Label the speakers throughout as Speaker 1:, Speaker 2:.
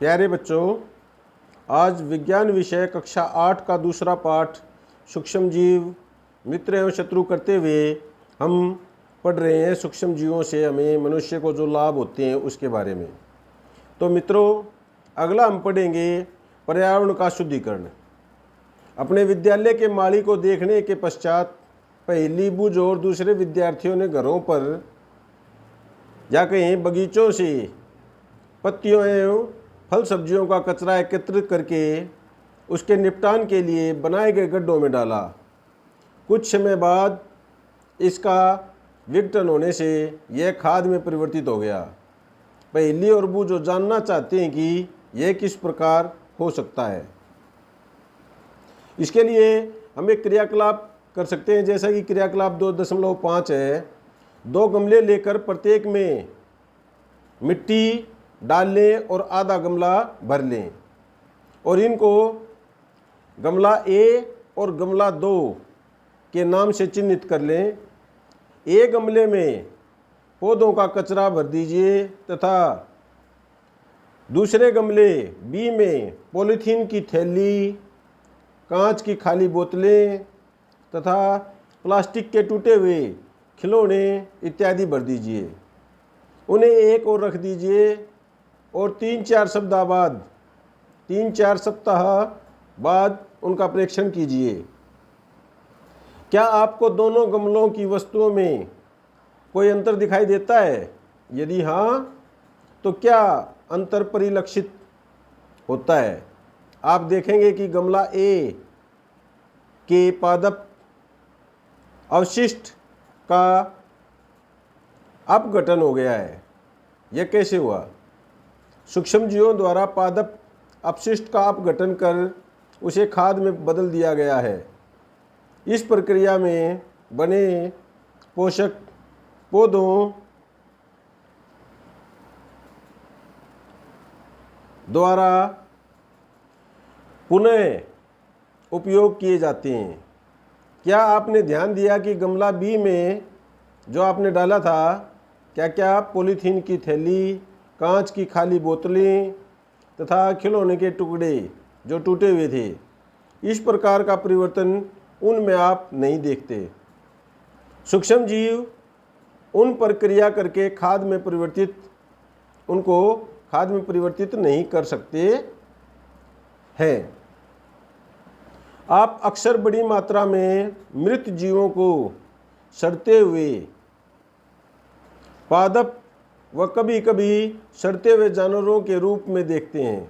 Speaker 1: प्यारे बच्चों, आज विज्ञान विषय कक्षा 8 का दूसरा पाठ सूक्ष्म जीव मित्र एवं शत्रु करते हुए हम पढ़ रहे हैं। सूक्ष्म जीवों से हमें मनुष्य को जो लाभ होते हैं उसके बारे में। तो मित्रों, अगला हम पढ़ेंगे पर्यावरण का शुद्धिकरण। अपने विद्यालय के माली को देखने के पश्चात पहली बुझ और दूसरे विद्यार्थियों ने घरों पर या कहीं बगीचों से पत्तियों एवं फल सब्जियों का कचरा एकत्रित करके उसके निपटान के लिए बनाए गए गड्ढों में डाला। कुछ समय बाद इसका विघटन होने से यह खाद में परिवर्तित हो गया। पहली और बू जो जानना चाहते हैं कि यह किस प्रकार हो सकता है, इसके लिए हम एक क्रियाकलाप कर सकते हैं। जैसा कि क्रियाकलाप 2.5 है। 2 गमले लेकर प्रत्येक में मिट्टी डाल लें और आधा गमला भर लें और इनको गमला ए और गमला 2 के नाम से चिन्हित कर लें। ए गमले में पौधों का कचरा भर दीजिए तथा दूसरे गमले बी में पॉलीथीन की थैली, कांच की खाली बोतलें तथा प्लास्टिक के टूटे हुए खिलौने इत्यादि भर दीजिए। उन्हें एक और रख दीजिए और 3-4 सप्ताह बाद उनका परीक्षण कीजिए। क्या आपको दोनों गमलों की वस्तुओं में कोई अंतर दिखाई देता है? यदि हाँ, तो क्या अंतर परिलक्षित होता है? आप देखेंगे कि गमला ए के पादप अवशिष्ट का अपघटन हो गया है। यह कैसे हुआ? सूक्ष्म जीवों द्वारा पादप अपशिष्ट का अपघटन कर उसे खाद में बदल दिया गया है। इस प्रक्रिया में बने पोषक पौधों द्वारा पुनः उपयोग किए जाते हैं। क्या आपने ध्यान दिया कि गमला बी में जो आपने डाला था, क्या क्या पॉलीथीन की थैली, कांच की खाली बोतलें तथा खिलौने के टुकड़े जो टूटे हुए थे, इस प्रकार का परिवर्तन उनमें आप नहीं देखते। सूक्ष्म जीव उन पर क्रिया करके उनको खाद में परिवर्तित नहीं कर सकते हैं। आप अक्सर बड़ी मात्रा में मृत जीवों को सड़ते हुए पादप व कभी कभी सड़ते हुए जानवरों के रूप में देखते हैं।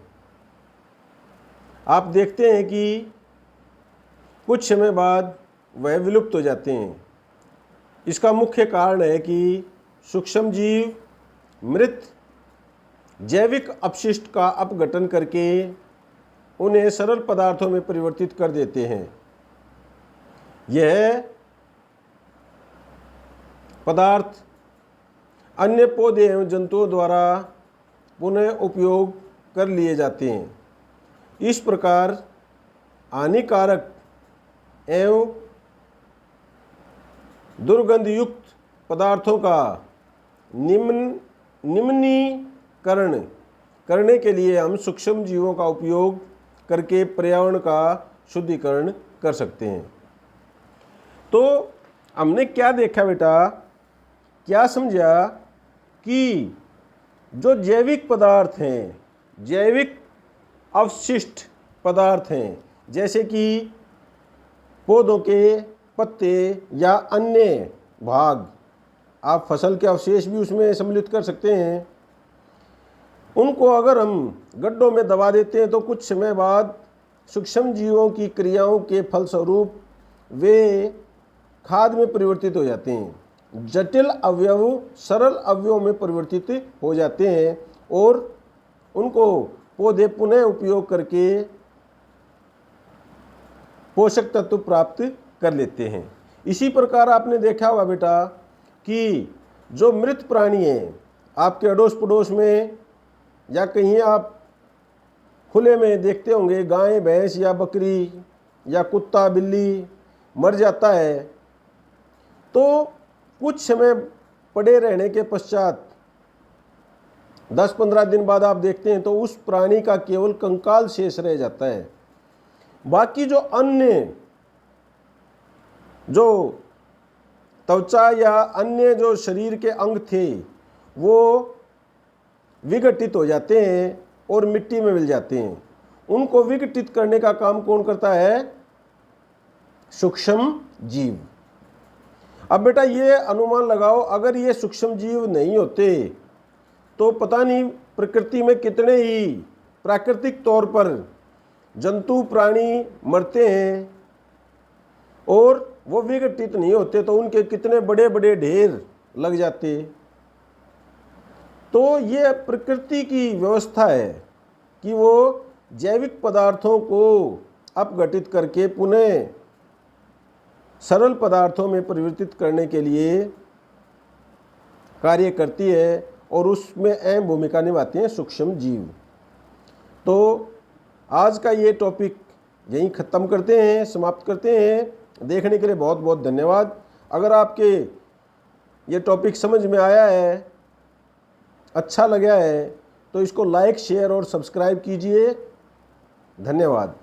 Speaker 1: आप देखते हैं कि कुछ समय बाद वह विलुप्त हो जाते हैं। इसका मुख्य कारण है कि सूक्ष्म जीव मृत जैविक अपशिष्ट का अपघटन करके उन्हें सरल पदार्थों में परिवर्तित कर देते हैं। यह पदार्थ अन्य पौधे एवं जंतुओं द्वारा पुनः उपयोग कर लिए जाते हैं। इस प्रकार हानिकारक एवं दुर्गंधयुक्त पदार्थों का निम्नीकरण करने के लिए हम सूक्ष्म जीवों का उपयोग करके पर्यावरण का शुद्धिकरण कर सकते हैं। तो हमने क्या देखा बेटा, क्या समझा कि जो जैविक पदार्थ हैं, जैविक अवशिष्ट पदार्थ हैं, जैसे कि पौधों के पत्ते या अन्य भाग, आप फसल के अवशेष भी उसमें सम्मिलित कर सकते हैं। उनको अगर हम गड्ढों में दबा देते हैं तो कुछ समय बाद सूक्ष्म जीवों की क्रियाओं के फलस्वरूप वे खाद में परिवर्तित हो जाते हैं। जटिल अवयव सरल अवयवों में परिवर्तित हो जाते हैं और उनको पौधे पुनः उपयोग करके पोषक तत्व प्राप्त कर लेते हैं। इसी प्रकार आपने देखा होगा बेटा कि जो मृत प्राणी हैं, आपके अड़ोस पड़ोस में या कहीं आप खुले में देखते होंगे, गाय भैंस या बकरी या कुत्ता बिल्ली मर जाता है तो कुछ समय पड़े रहने के पश्चात 10-15 दिन बाद आप देखते हैं तो उस प्राणी का केवल कंकाल शेष रह जाता है। बाकी जो अन्य जो त्वचा या अन्य जो शरीर के अंग थे वो विघटित हो जाते हैं और मिट्टी में मिल जाते हैं। उनको विघटित करने का काम कौन करता है? सूक्ष्म जीव। अब बेटा ये अनुमान लगाओ, अगर ये सूक्ष्म जीव नहीं होते तो पता नहीं प्रकृति में कितने ही प्राकृतिक तौर पर जंतु प्राणी मरते हैं, और वो विघटित नहीं होते तो उनके कितने बड़े बड़े ढेर लग जाते। तो ये प्रकृति की व्यवस्था है कि वो जैविक पदार्थों को अपघटित करके पुनः सरल पदार्थों में परिवर्तित करने के लिए कार्य करती है, और उसमें अहम भूमिका निभाते हैं सूक्ष्म जीव। तो आज का ये टॉपिक यहीं ख़त्म करते हैं, समाप्त करते हैं। देखने के लिए बहुत बहुत धन्यवाद। अगर आपके ये टॉपिक समझ में आया है, अच्छा लगा है, तो इसको लाइक, शेयर और सब्सक्राइब कीजिए। धन्यवाद।